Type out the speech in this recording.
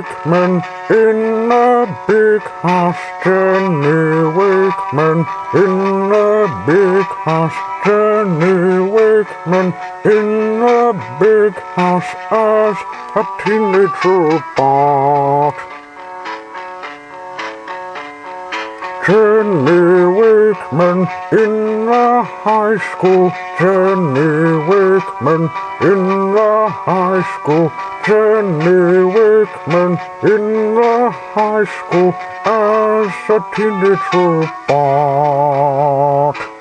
Wakeman in the big house. Jenny Wakeman in the big house. Jenny Wakeman in the big house as a teenager barked. Jenny Wakeman in the high school. Jenny Wakeman in the high school. Jenny Wakeman in the high school as a teenager barked.